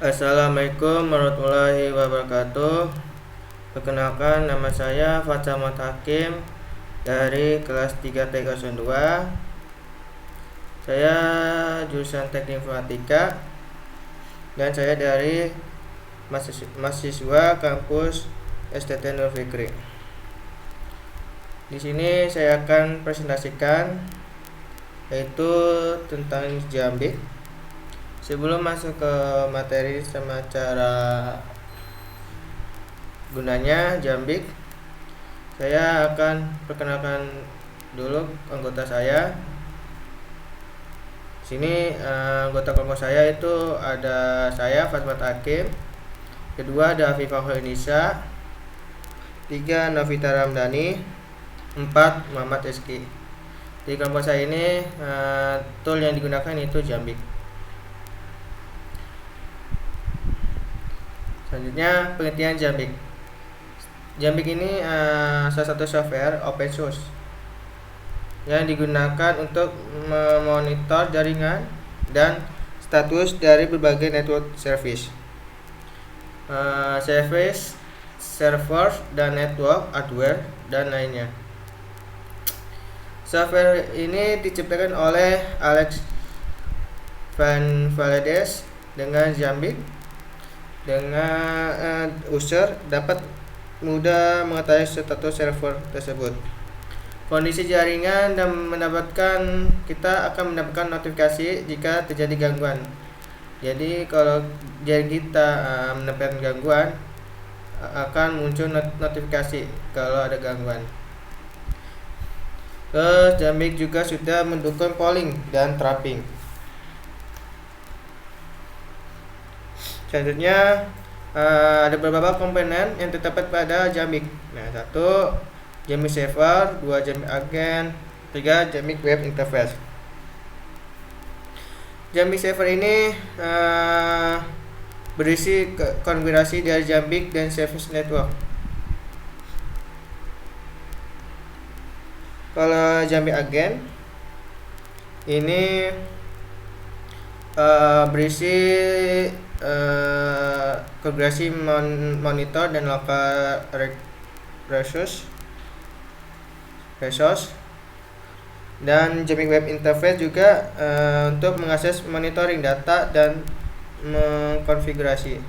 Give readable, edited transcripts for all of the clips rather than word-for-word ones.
Assalamualaikum warahmatullahi wabarakatuh. Perkenalkan, nama saya Fathah Muhammad Hakim dari kelas 3 T02. Saya jurusan Teknik Informatika dan saya dari mahasiswa kampus STT Nur Fikri. Di sini saya akan presentasikan yaitu tentang Jambik. Sebelum masuk ke materi sama cara gunanya Jambik, saya akan perkenalkan dulu anggota saya. Sini anggota kelompok saya itu ada saya Fatmat Hakim, kedua ada Afifah Indonesia, 3 Novita Ramdhani, 4 Muhammad Rizky. Di kelompok saya ini tool yang digunakan itu Jambik. Selanjutnya pengertian Jambik. Jambik ini salah satu software open source yang digunakan untuk memonitor jaringan dan status dari berbagai network service, server dan network hardware dan lainnya. Software ini diciptakan oleh Alex Van Valdez dengan Jambik. Dengan user dapat mudah mengetahui status server tersebut, kondisi jaringan, dan kita akan mendapatkan notifikasi jika terjadi gangguan. Jadi kalau jaringan kita mendapatkan gangguan, akan muncul notifikasi kalau ada gangguan. Terus Jambik juga sudah mendukung polling dan trapping. Selanjutnya ada beberapa komponen yang terdapat pada Jambik. Nah, 1 Jambik server, 2 Jambik agent, 3 Jambik web interface. Jambik server ini berisi konfigurasi dari Jambik dan service network. Kalau Jambik agent ini berisi konfigurasi monitor dan local resource, dan Jambik web interface juga untuk mengakses monitoring data dan mengkonfigurasi.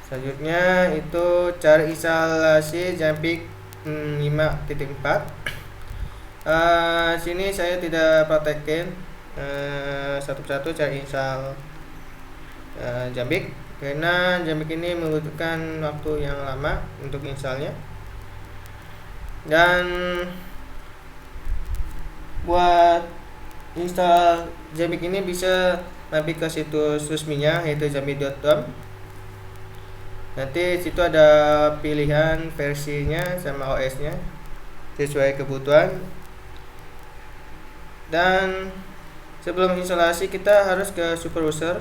Selanjutnya itu cara instalasi Jambik 5.4. Sini saya tidak praktekin satu-satu cara install Jambik karena Jambik ini membutuhkan waktu yang lama untuk installnya. Dan buat install Jambik ini bisa mampir ke situs resminya yaitu jambik.com. Nanti situ ada pilihan versinya sama OS-nya sesuai kebutuhan. Dan sebelum instalasi kita harus ke super user,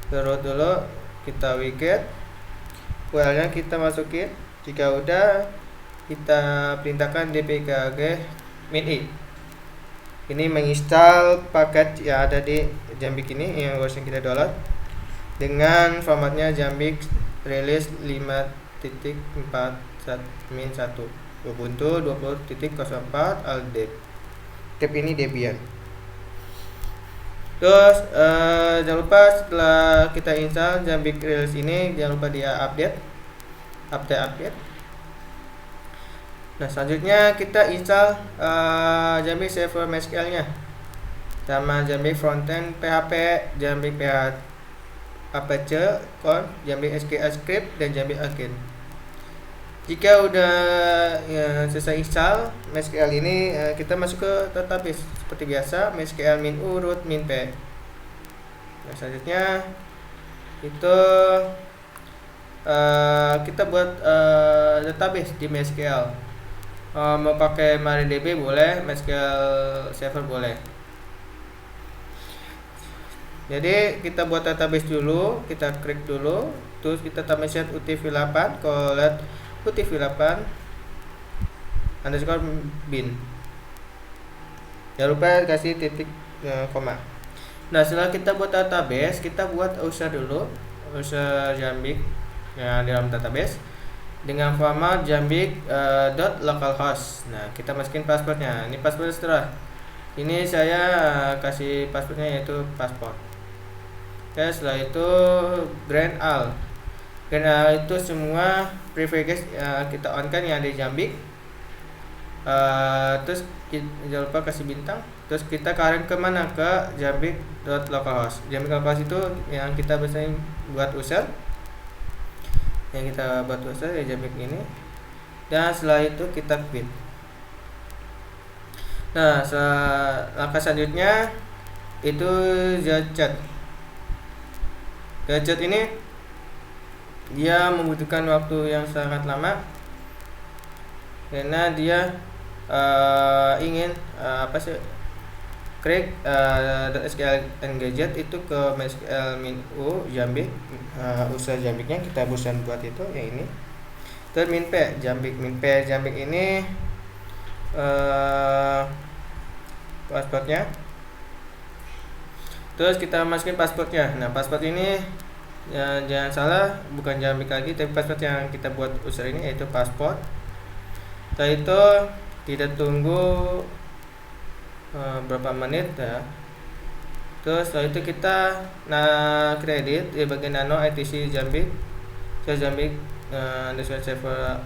ke root dulu, kita wget, URL-nya kita masukin. Jika udah, kita perintahkan dpkg min-i. Ini menginstal paket yang ada di Jambik ini yang harusnya kita download dengan formatnya Jambik release 5.4.-1 Ubuntu 20.04 aldep. Tab ini Debian. Terus jangan lupa setelah kita install Jambik release ini, jangan lupa dia update. Nah, selanjutnya kita install Jambik server MySQL nya sama Jambik frontend PHP, Jambik Apache, Jambik SQL script, dan Jambik agent. Jika udah selesai install MySQL ini, kita masuk ke database seperti biasa, MySQL min-u, root, min-p. Nah, selanjutnya itu kita buat database di MySQL. Mau pakai MariaDB boleh, MySQL server boleh. Jadi kita buat database dulu, kita klik dulu, terus kita tambah set utv8 collect utv8 underscore bin. Jangan lupa kasih titik koma. Nah, setelah kita buat database, kita buat user dulu, user Jambik yang di dalam database dengan format jambik .localhost. Nah, kita masukin passwordnya. Ini password setelah ini saya kasih passwordnya yaitu pasport. Oke, setelah itu grant all. Grant all itu semua privilege kita on kan yang ada di Jambik. Terus jangan lupa kasih bintang. Terus kita current ke mana, ke jambik.localhost. Jambik.localhost itu yang kita biasanya buat user, ya Jambik ini. Dan setelah itu kita quit. Nah, langkah selanjutnya itu Zchat. Zchat ini dia membutuhkan waktu yang sangat lama karena dia ingin create .sql and gadget itu ke MySQL min.u Jambik, usaha Jambiknya kita bosan buat itu yang ini. Terus min.p Jambik ini passwordnya. Terus kita masukin passwordnya. Nah, password ini jangan salah, bukan Jambik lagi, tapi password yang kita buat user ini yaitu password. Setelah itu kita tunggu berapa menit ya. Terus setelah itu kita kredit di bagian nano etc Jambik Jambik server.conf.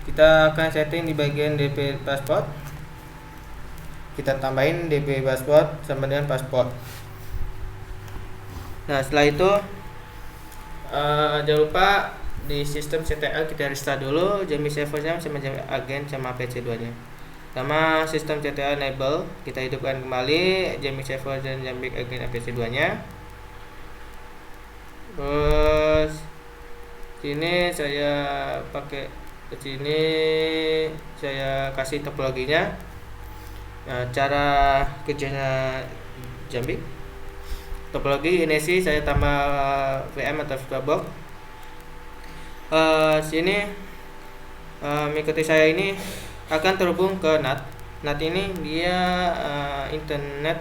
Kita akan setting di bagian dp password. Kita tambahin dp password sama dengan password. Nah, setelah itu jangan lupa di sistem CTL kita restart dulu Jambik servernya sama Jambik agent sama PC2 nya. Sama sistem CTL enable kita hidupkan kembali Jambik server dan Jambik agent PC2 nya. Terus sini saya pakai sini saya kasih topologinya. Nah, cara kerjanya Jambik topologi ini sih saya tambah VM atau VirtualBox. Sini mengikuti saya ini akan terhubung ke NAT. NAT ini dia internet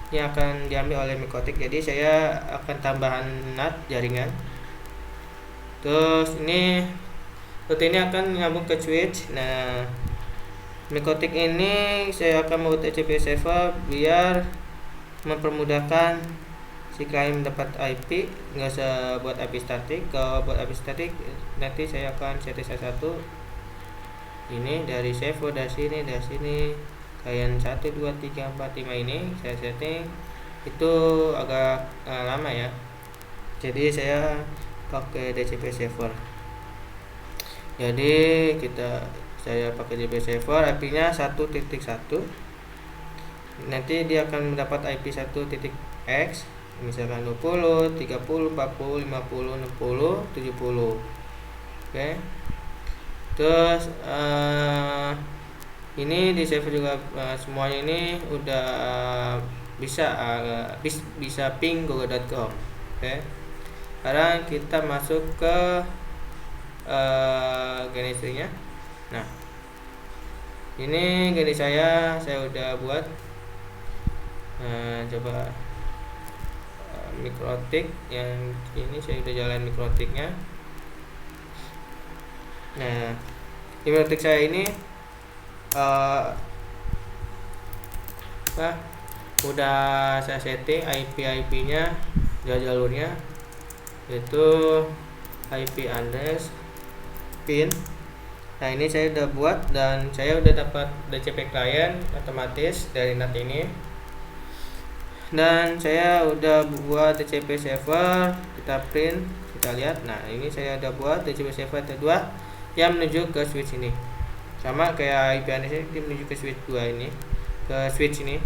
yang akan diambil oleh Mikotik. Jadi saya akan tambahan NAT jaringan. Terus ini akan nyambung ke switch. Nah, Mikotik ini saya akan membuat TCP server biar mempermudahkan si klien dapat IP, nggak usah buat IP statik. Kalau buat IP statik nanti saya akan setting satu ini dari server dari sini klien 1 2 3 4 5 ini saya setting itu agak lama ya. Jadi saya pakai DCP server. Jadi saya pakai DCP server, IP-nya 1.1. Nanti dia akan mendapat IP 1.x, misalkan 20, 30, 40, 50, 60, 70. Oke. Terus ini di server juga semuanya ini udah bisa ping google.com. Oke. Sekarang kita masuk ke genestrinya. Nah, ini gini saya udah buat. Coba mikrotik yang ini saya udah jalan mikrotiknya. Nah, di mikrotik saya ini udah saya setting IP-nya jalurnya yaitu IP address pin. Nah, ini saya udah buat dan saya udah dapat DCP client otomatis dari NAT ini. Dan saya udah buat DCP server, kita print, kita lihat. Nah, ini saya udah buat DCP server kedua yang menuju ke switch ini. Sama kayak IP address ini menuju ke switch 2 ini, ke switch ini.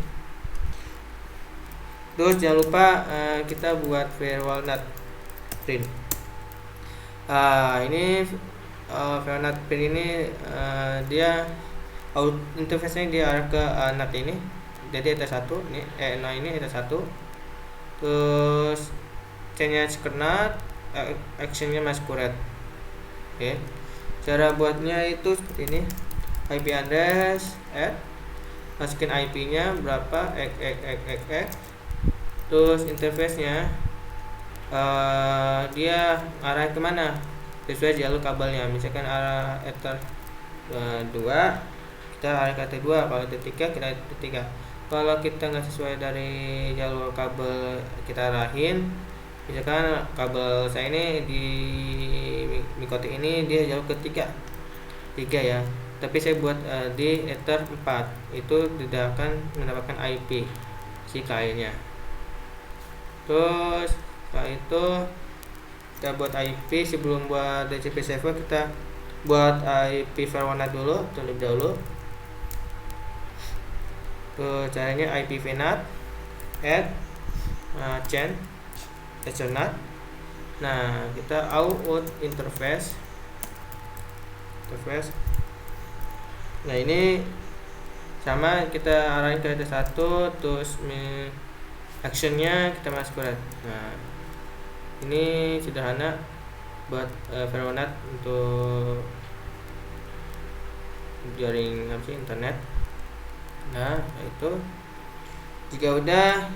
Terus jangan lupa kita buat firewall NAT print. Ini firewall NAT print ini dia interface-nya dia arah ke NAT ini. Jadi ada satu ini ini ada satu. Terus chain-nya secure, action-nya masquerade. Oke. Cara buatnya itu seperti ini. IP address add masukin IP-nya berapa terus interface-nya dia arah kemana sesuai jalur kabelnya. Misalkan arah ether 2, kita arah ke ether 2, kalau ether 3 kita ether 3. Kalau kita nggak sesuai dari jalur kabel kita arahin, misalkan kabel saya ini di Mikotek ini dia jalur ketiga 3 ya, tapi saya buat di ether 4, itu tidak akan mendapatkan IP si kliennya. Terus setelah itu kita buat IP. Sebelum buat DHCP server kita buat IP VNAT dulu terlebih dahulu. Caranya IP VNAT add chain ethernet. Nah, kita out interface. Nah, ini sama, kita arahin ke T1, terus actionnya kita masukkan. Nah, ini sederhana buat VNAT untuk jaring internet. Nah, itu jika udah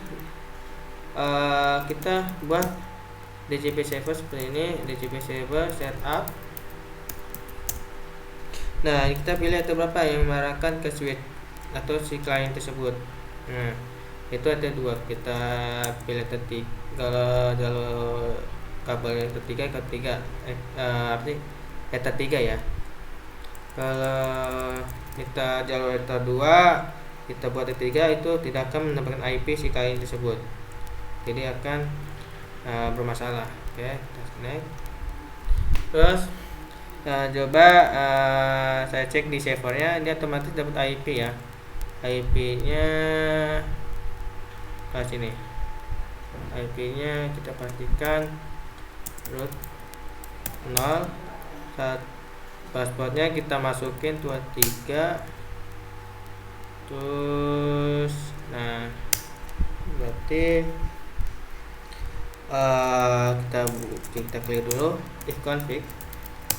kita buat DHCP server seperti ini, DHCP server setup. Nah, kita pilih ether berapa yang mengarahkan ke switch atau si klien tersebut. Nah, itu ether 2, kita pilih ether 3. Kalau jalur kabel yang ketiga ether 3 ya. Kalau kita jalur ether 2, kita buat ether 3, itu tidak akan mendapatkan IP si klien tersebut, jadi akan bermasalah. Oke, kita connect. Terus coba saya cek di servernya, dia otomatis dapat IP ya. IP-nya ke sini. IP-nya kita pastikan root 0. Passwordnya kita masukin 23. Terus berarti kita clear dulu if config,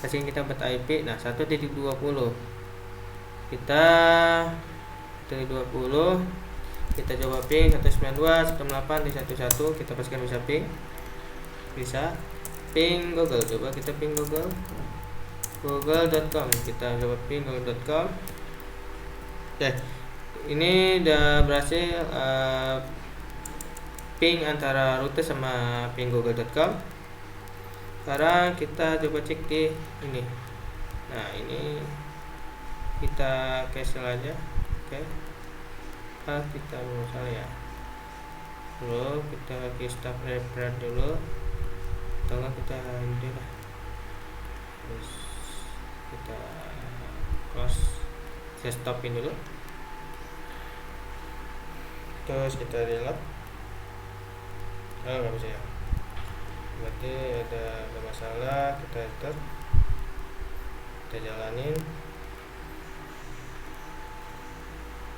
kasih kita buat IP. Nah, 1.20 kita 1.20 kita coba ping 192.168.11, kita pastikan bisa ping Google. Coba kita ping google.com, kita coba ping google.com. Oke, ini udah berhasil ping antara router sama ping google.com. Sekarang kita coba cek di ini. Nah, ini kita cancel aja. Oke. Kita salah ya. Lalu kita lagi stop repair dulu. Tolong kita ini lah. Terus kita close. Saya stopin dulu. Terus kita reload. Nggak bisa ya. Berarti ada masalah. Kita enter, kita jalanin.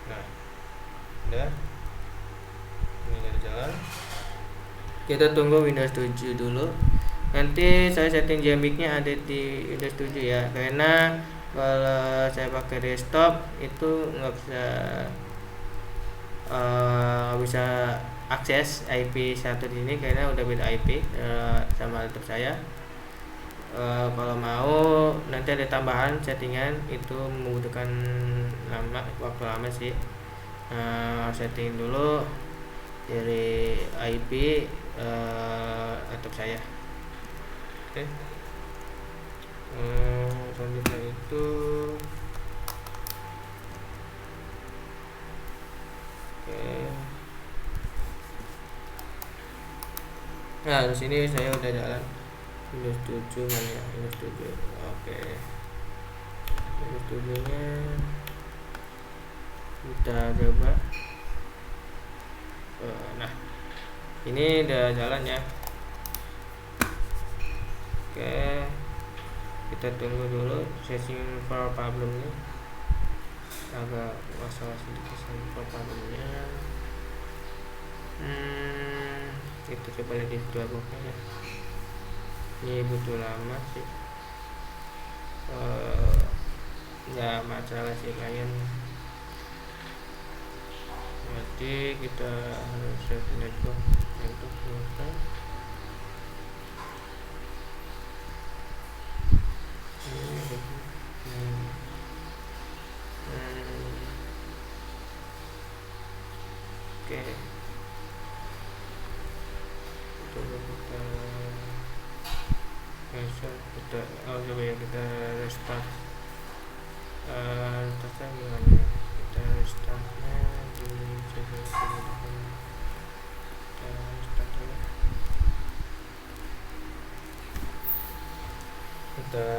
Nah, udah, ini udah jalan. Kita tunggu Windows 7 dulu. Nanti saya setting jambic-nya ada di Windows 7 ya, karena kalau saya pakai desktop itu nggak bisa akses IP satu di sini karena udah beda IP sama laptop saya. Kalau mau nanti ada tambahan settingan, itu membutuhkan waktu lama sih. Setting dulu dari IP laptop saya. Oke. Selanjutnya itu nah, di sini saya udah jalan Windows 7 mana ya, Windows 7. Oke. Windows 7 nya kita coba. Nah, ini udah jalan ya. Oke, kita tunggu dulu searching for problemnya, agak masalah sedikit for problemnya. Kita coba lihat di VirtualBox ya. Ini butuh lama sih. Nggak masalah sih kalian. jadi kita harus set network selesai. Oke, coba kita coba ya kita restart. Restartnya gimana ya? Kita restartnya di server kemudahan. Kita restart dulu. Kita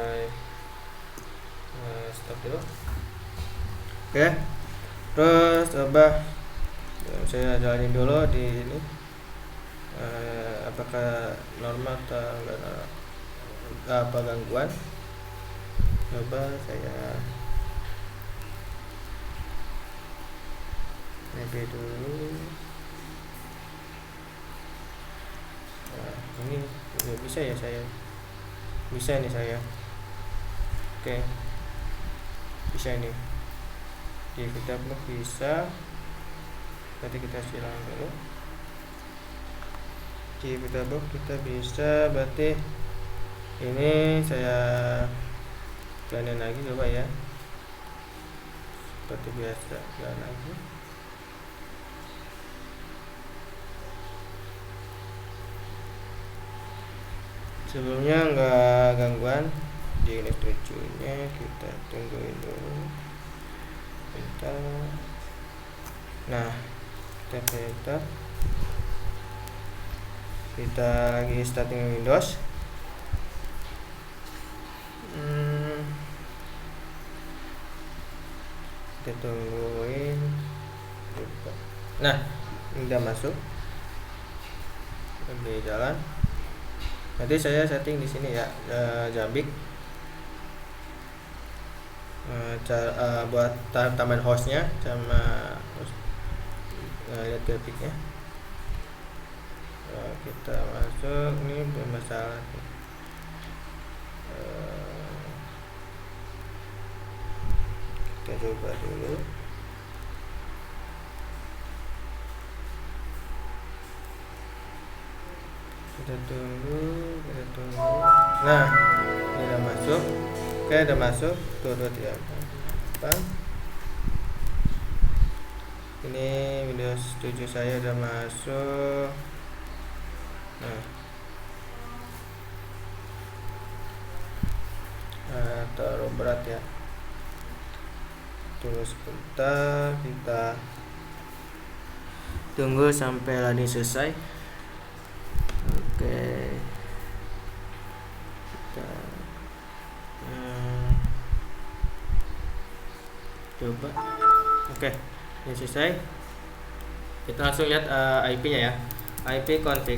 stop dulu. Oke, terus coba saya jalanin dulu di ini. Apakah normal atau enggak, apa gangguan? Coba saya nebeng dulu. Ini bisa ya saya? Bisa nih saya. Oke, bisa nih. Di kita blok bisa. Berarti kita silang dulu. Di kita blok kita bisa, berarti ini saya jalanin lagi coba ya. Seperti biasa jalan lagi. Sebelumnya enggak gangguan di elektrocunya, kita tungguin dulu bentar. Nah, kita lagi starting Windows. Kita tungguin. Nah, udah masuk, udah jalan. Nanti saya setting di sini ya, Jambik. Buat tambahan hostnya sama host, lihat grafiknya. Kita masuk, ini bermasalah. Kita coba dulu. Kita tunggu. Nah, ini udah masuk. Oke, udah masuk. Tuh, tidak apa. Ini Windows 7 saya udah masuk. Nah, terlalu berat ya. Tunggu sebentar, kita tunggu sampai loading selesai. Oke, kita coba. Oke, ini selesai. Kita langsung lihat IP-nya ya. IP config.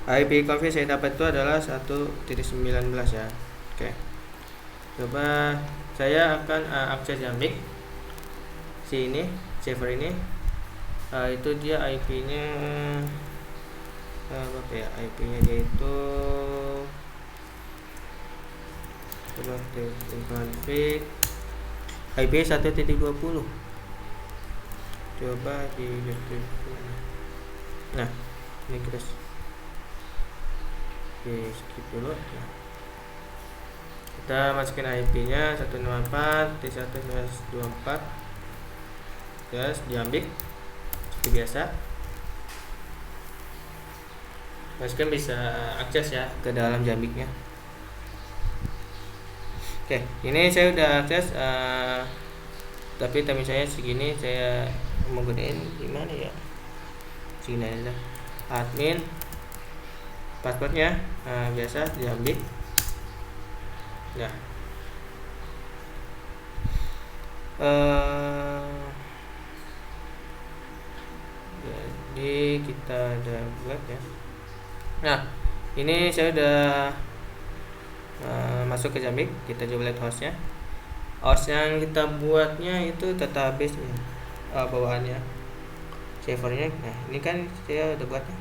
IP config saya dapat itu adalah 1.19 ya. Oke, coba saya akan akses Jambik ini server ini. Itu dia IP-nya apa ya, IP-nya dia itu config IP 1.20. Coba di nah, ini kita skip dulu ya. Kita masukin IP-nya 164.1.24. Terus Jambik seperti biasa. Masukin bisa akses ya ke dalam Jambiknya. Oke, ini saya udah akses, tapi time saya segini, saya mau gedein gimana ya? Segini aja. Admin, passwordnya biasa Jambik. Nah, jadi kita udah buat ya. Nah, ini saya udah masuk ke Jambik. Kita coba lihat hostnya. Host yang kita buatnya itu database bawaannya, servernya. Nah, ini kan saya udah buatnya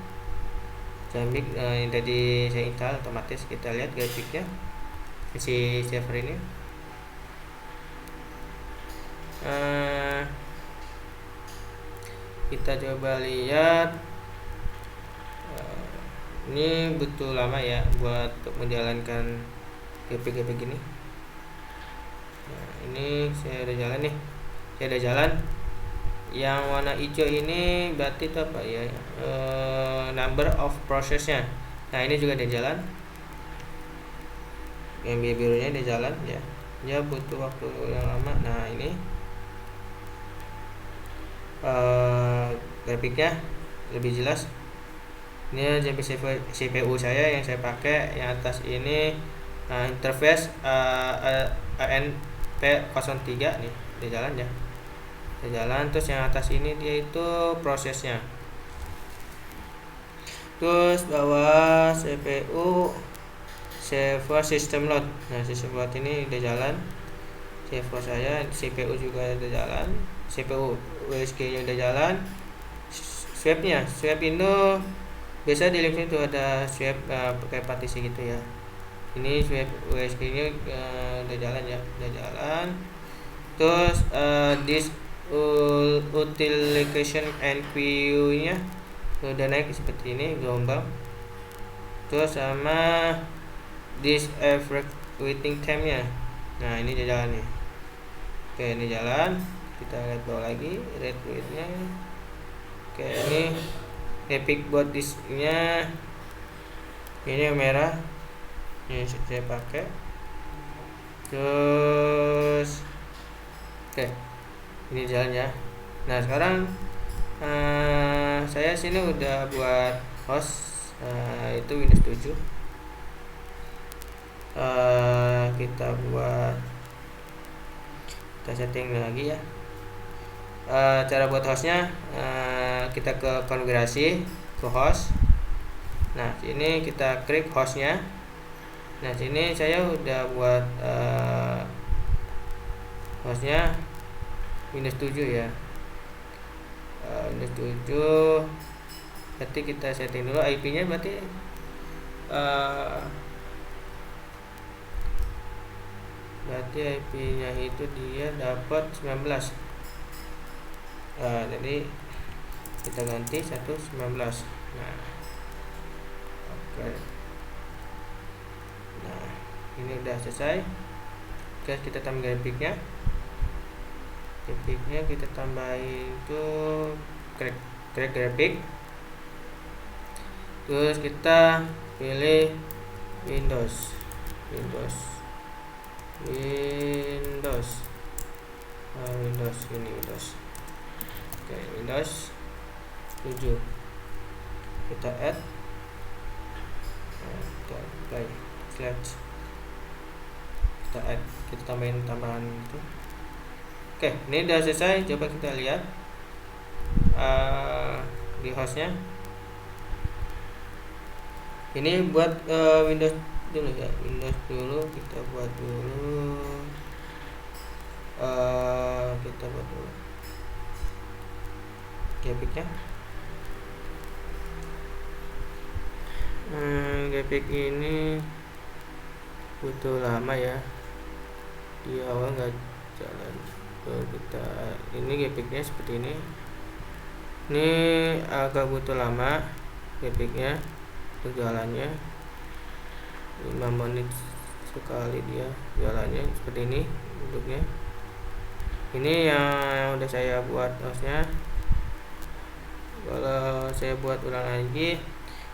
Jambik, yang tadi saya install otomatis. Kita lihat grafiknya si server ini. kita coba lihat. Ini butuh lama ya buat menjalankan grafik-grafik ini. Nah, ini saya udah jalan nih, saya udah jalan. Yang warna hijau ini berarti itu apa ya, number of prosesnya. Nah, ini juga udah jalan. Yang birunya udah jalan ya, dia butuh waktu yang lama. Nah, ini grafiknya lebih jelas. Ini CPU saya yang saya pakai. Yang atas ini interface ANP03 nih, dia jalan ya, dia jalan. Terus yang atas ini dia itu prosesnya. Terus bawah CPU server system load. Nah, system load ini udah jalan. Server saya, CPU juga udah jalan, CPU USG nya udah jalan. Swapnya, swap itu biasa di Linux itu ada swap pakai partisi gitu ya. Ini swap USG nya udah jalan ya, udah jalan. Terus disk utilization and queue nya udah naik seperti ini, gelombang. Terus sama disk average waiting time nya, nah ini udah jalan nih. Oke, ini jalan. Kita lihat bawah lagi red weight nya. Oke, ini epic board disk nya, ini yang merah, ini saya pakai. Terus oke, ini jalan ya. Nah, sekarang saya sini udah buat host, itu Windows 7. Kita setting lagi ya. Cara buat hostnya, kita ke konfigurasi, ke host. Nah, sini kita klik hostnya. Nah, sini saya udah buat hostnya Windows 7 ya. Windows 7. Berarti kita setting dulu IP nya, berarti IP nya itu dia dapat 19. Jadi kita ganti 119. Nah, oke. Nah, ini udah selesai. Oke, kita tambah grafiknya. Grafiknya kita tambahin itu crack grafik. Terus kita pilih Windows. Ini Windows. Oke, Windows 7. Kita add. Kita apply slash. Kita add. Kita tambahan itu. Oke, ini udah selesai. Coba kita lihat di hostnya. Ini buat Windows dulu ya, Windows dulu. Kita buat dulu. Grafiknya. Grafik ini butuh lama ya, di awal nggak jalan. Kita ini grafiknya seperti ini. Ini agak butuh lama grafiknya untuk jalannya, 5 menit sekali dia jalannya seperti ini bentuknya. Ini yang udah saya buat hostnya. Kalau saya buat ulang lagi,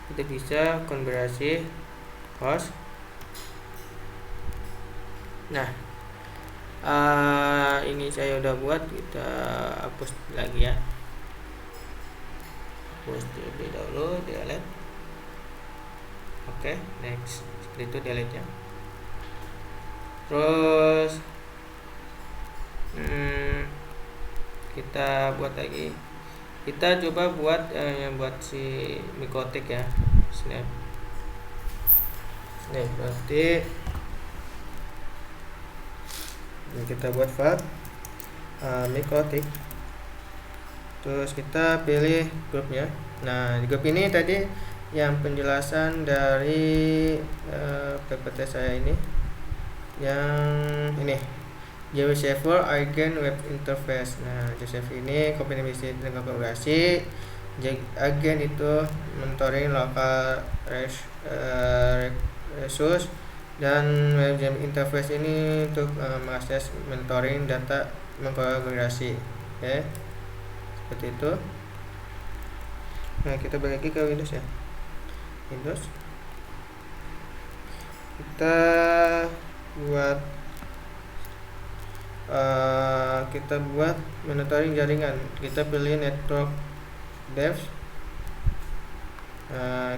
kita bisa konfigurasi host. Nah, ini saya udah buat, kita hapus lagi ya. Hapus terlebih dahulu, delete. Oke, next. Seperti itu delete ya. Terus kita buat lagi. Kita coba buat yang buat si Micotic ya, snap. Berarti kita buat file Micotic. Terus kita pilih grupnya. Nah, di grup ini tadi yang penjelasan dari PPT saya ini, yang ini JW Server Agent Web Interface. Nah, JSF ini kombinasi dengan konfigurasi. Agen itu monitoring lokal resource, dan web interface ini untuk mengakses monitoring data mengkonfigurasi. Oke, seperti itu. Nah, kita balik lagi ke Windows ya. Windows, kita buat monitoring jaringan. Kita pilih network dev,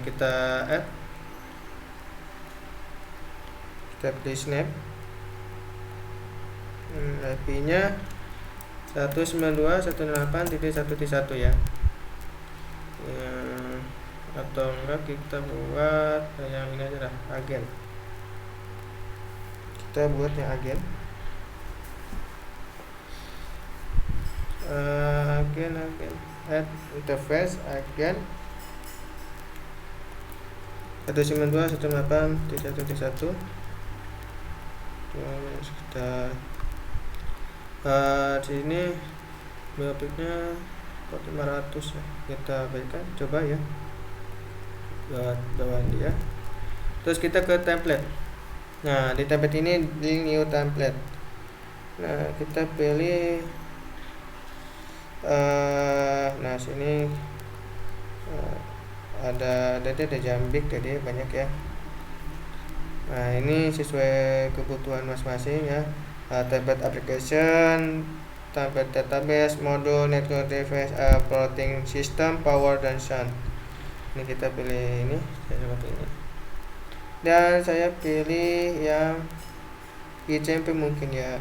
kita add, kita pilih snap, IP nya 192.168.1.1 ya. Atau enggak kita buat yang ini aja lah, agen. Kita buat yang agen. Agen add interface agen 192.168.1.1. Kita sini biopiknya 500 ya, kita berikan, coba ya buat bawaan dia. Terus kita ke template. Nah, di template ini di new template. Nah, kita pilih nah sini ada jambik tadi banyak ya. Nah, ini sesuai kebutuhan masing-masing ya. Template application, template database, modul, network device, floating system, power, dan sound. Ini kita pilih ini, saya seperti ini. Dan saya pilih yang ICMP mungkin ya.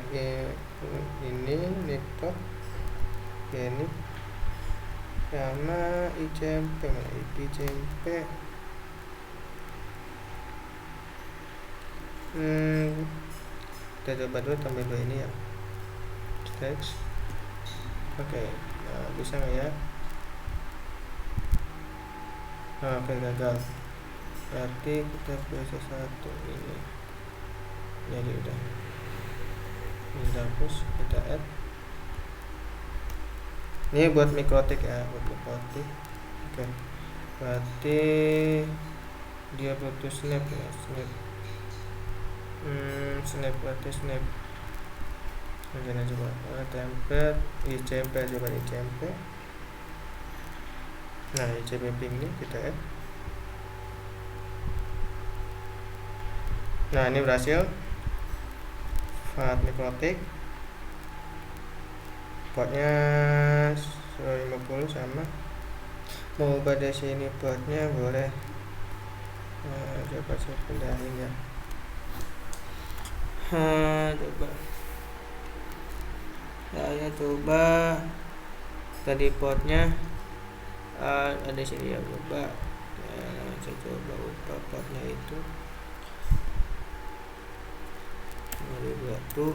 Ini network ini sama ICMP, kita coba dulu tambah dua ini ya, text. Oke, nah, bisa nggak ya? Oke, gagal. Berarti kita pilih satu ini, jadi udah ini hapus, kita add. Ini buat mikrotik ya, buat mikrotik. Oke, berarti dia butuh snap ya, snap. Snap berarti snap. Mungkin aja coba template ICMP, coba ICMP. Nah, ICMP ping ini kita add. Nah, ini berhasil. Fat mikrotik. Portnya 150 sama. Mau ubah dari sini portnya boleh. Coba saya pindahin ya. Coba. Saya coba tadi portnya ada sini ya, coba. Saya coba ubah portnya itu. 2,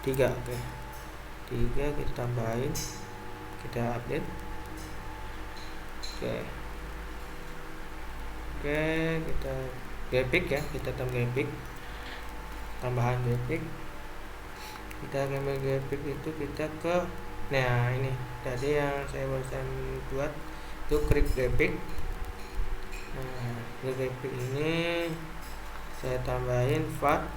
3, oke. 3 kita tambahin, kita update. Oke, kita grafik ya, kita tambah grafik, tambahan grafik. Kita ngambil grafik itu kita ke, nah ini tadi yang saya barusan buat itu klik grafik. Nah, grafik ini saya tambahin fat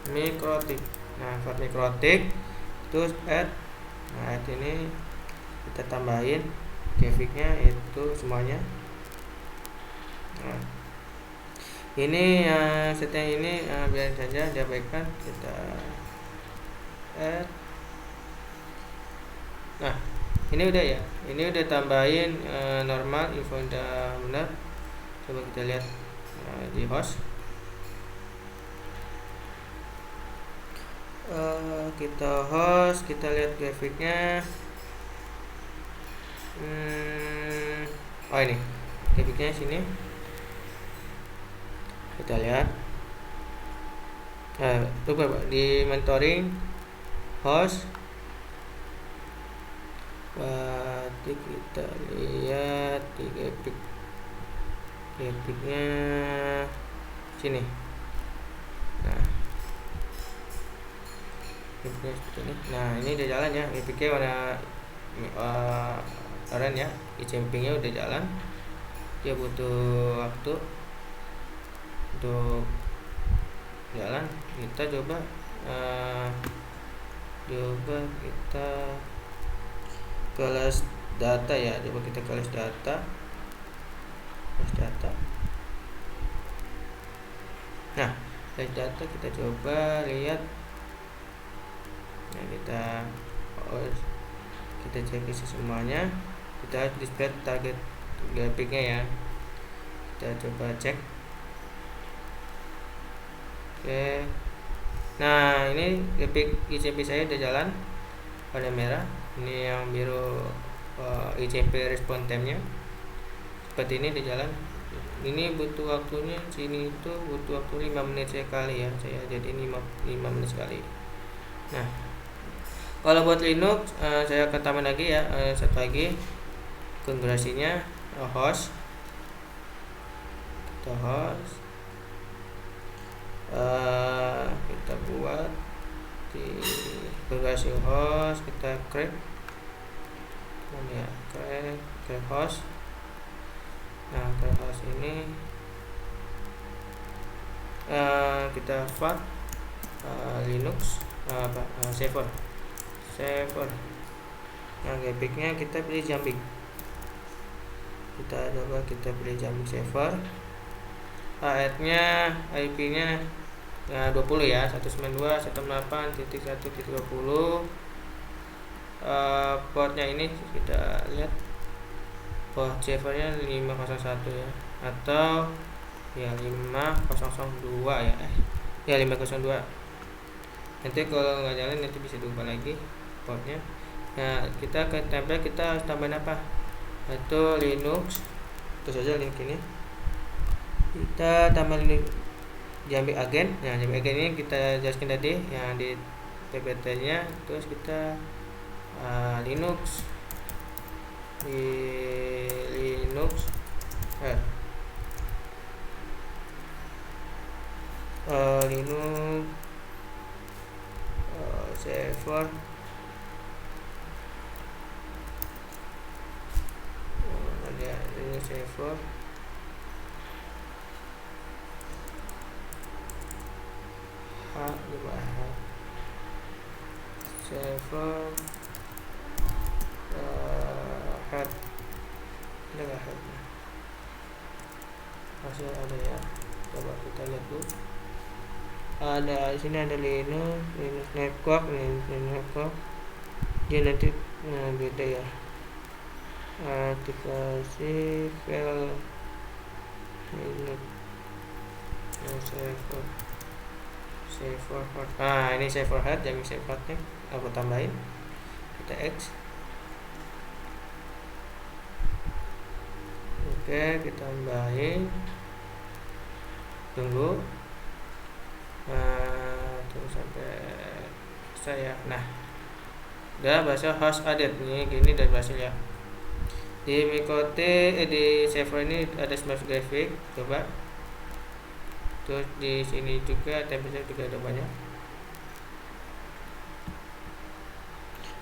mikrotik. Nah, fat mikrotik terus add. Nah, add ini kita tambahin grafiknya itu semuanya. Nah, ini setting ini biar saja diabaikan, kita add. Nah, ini udah ya, ini udah tambahin normal, info udah benar. Coba kita lihat di host. Kita host, kita lihat grafiknya. Oh, ini grafiknya sini, kita lihat. Coba di monitoring host, berarti kita lihat di grafiknya sini. Nah, Gapicnya seperti ini. Nah, ini udah jalan ya, gapicnya warna oranye ya, e-champingnya udah jalan. Dia butuh waktu untuk jalan. Kita coba kita kelas data ya, coba kita kelas data. Nah, kelas data kita coba lihat. Nah, kita cek isi semuanya. Kita display target grafiknya ya, kita coba cek. Oke, nah ini grafik ICP saya udah jalan, warna merah. Ini yang biru ICP respon time-nya seperti ini udah jalan. Ini butuh waktunya, sini itu butuh waktu 5 menit sekali ya, saya jadi 5 menit sekali. Nah, kalau buat Linux saya akan tambah lagi ya, satu lagi konfigurasinya, host. Kita buat di konfigurasi host, kita create host. Nah, create host ini kita fat Linux server. Nah, gapicnya kita pilih Jambi. Kita pilih Jambi server. AET-nya, IP-nya 20 ya, 192.168.1.20. Portnya ini kita lihat, port servernya 501 ya, atau ya 502 ya, 502. Nanti kalau nggak jalan nanti bisa diubah lagi portnya. Nah, kita ke template kita harus tambahin apa? Itu Linux, terus saja link ini. Kita tambahin Jambi agen. Nah, Jambi agen ini kita jelaskan tadi yang di PPT-nya. Terus kita Linux di Linux Linux server Linux server server head masih ada ya, coba kita lihat dulu. Ada di sini ada Linux network, dia nanti beda ya, aplikasi file Linux server head. Nah, ini server head, jadi server headnya aku tambahin, kita X. Oke, kita tambahin, tunggu sampai saya. Nah, udah berhasil host added. Gini udah berhasil ya. Di Mikote di server ini ada smart graphic, coba. Terus di sini juga temperature juga ada banyak.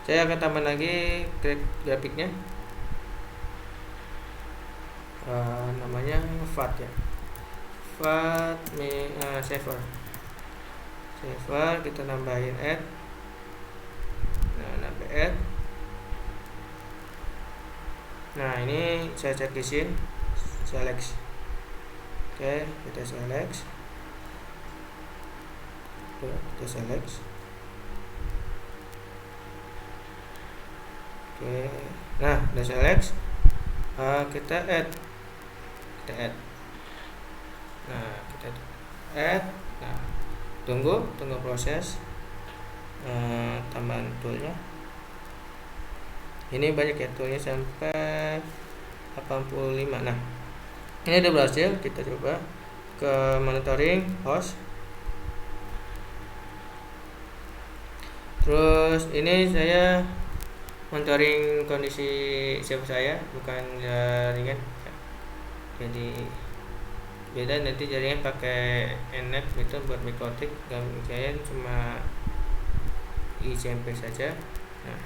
Saya akan tambah lagi grafiknya, namanya FAT ya, FAT server. Kita nambahin add. Nah, nambah add. Nah, ini saya cek di sini, select. Oke, kita select. Oke, nah udah select. Kita add. Nah, kita add. Nah, tunggu proses tambahan toolnya. Ini banyak ya toolnya, sampai 85. Nah, ini udah berhasil. Kita coba ke monitoring host. Terus ini saya monitoring kondisi server saya, bukan jaringan. Jadi beda, nanti jaringan pakai Nnet itu buat Mikotik, dan saya cuma ICMP saja. Nah,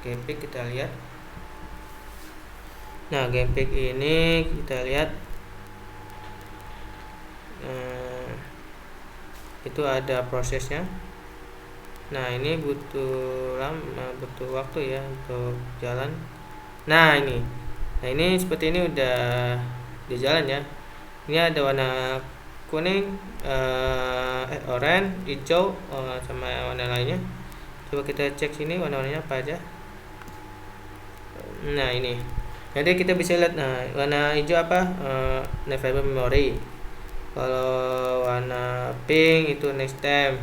gamepad kita lihat. Nah, gamepad ini kita lihat itu ada prosesnya. Nah, ini butuh waktu ya untuk jalan. Nah, ini seperti ini udah di jalan ya. Ini ada warna kuning, oranye, hijau, sama warna lainnya. Coba kita cek sini warna-warnanya apa aja. Nah, ini. Jadi kita bisa lihat, nah, warna hijau apa? Never memory. Kalau warna pink itu next time.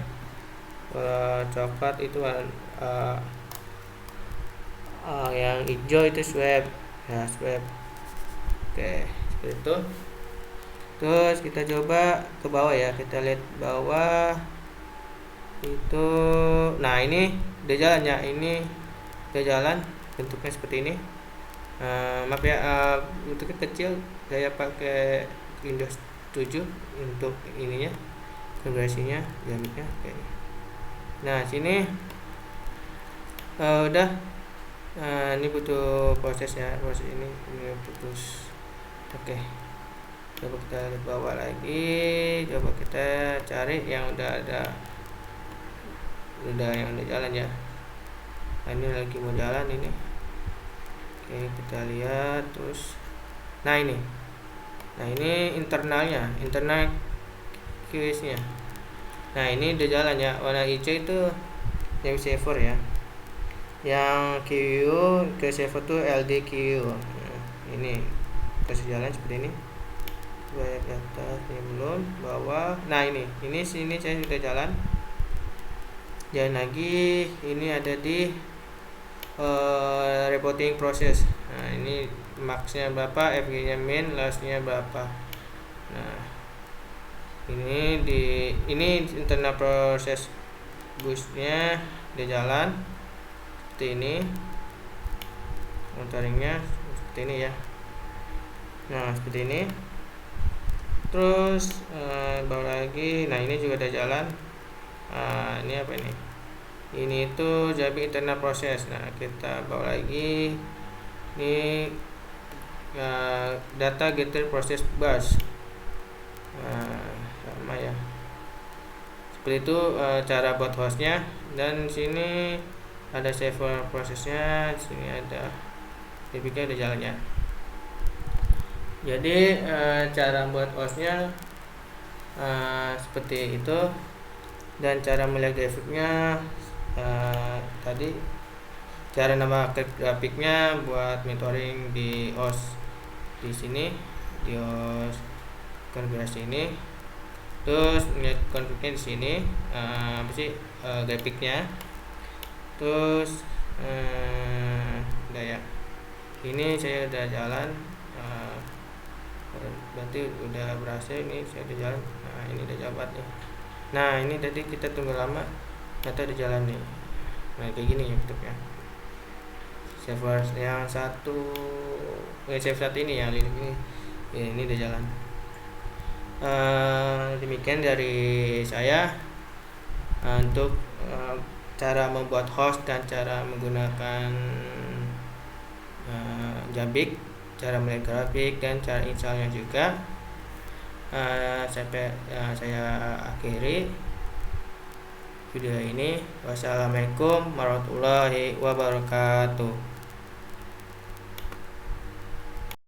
Kalau coklat itu yang hijau itu swap. Ya, swap. Oke, seperti itu. Terus kita coba ke bawah ya, kita lihat bawah itu. Nah, ini udah jalan ya, ini udah jalan, bentuknya seperti ini. Maaf ya, bentuknya kecil, saya pakai Windows 7 untuk ininya, konfigurasinya, jamiknya kayak ini. Nah, sini udah. Ini butuh proses ya, proses ini putus. Oke, coba kita lihat bawah lagi, coba kita cari yang udah yang udah jalan ya. Nah, ini lagi mau jalan ini. Oke, kita lihat terus. Nah, ini internalnya, internal QS-nya. Nah, ini udah jalan ya. Warna hijau itu yang server ya. Yang QU ke server tuh LDQU. Nah, ini kasih jalan seperti ini. Lihat di atas, ini belum, bawah. Nah, ini sini saya sudah jalan. Jalan lagi, ini ada di reporting proses. Nah, ini max-nya berapa, FG-nya min, loss-nya berapa. Nah, ini internal proses bus-nya udah jalan seperti ini. Monitoringnya seperti ini ya. Nah, seperti ini. Terus bawah lagi. Nah, ini juga udah jalan. Ini apa ini? Ini itu Jamik internal proses. Nah, kita bawa lagi. Ini data getter process bus. Sama ya. Seperti itu cara buat hostnya. Dan sini ada server prosesnya. Sini ada grafiknya ada jalannya. Jadi cara buat hostnya seperti itu. Dan cara melihat grafiknya tadi, cara nama grafiknya buat monitoring di host di sini, di host konfigurasi ini. Terus melihat konfignya di sini, grafiknya. Terus udah ya. Ini saya udah jalan, berarti udah berhasil. Ini saya udah jalan. Nah, ini udah jabat nih. Nah, ini tadi kita tunggu lama, ternyata udah jalan nih. Nah, kayak gini ya bentuknya. Server yang server ini yang ini ya, ini udah jalan. Demikian dari saya untuk cara membuat host dan cara menggunakan Jamik, cara melihat grafik dan cara installnya juga. Sampai saya akhiri video ini. Wassalamualaikum warahmatullahi wabarakatuh.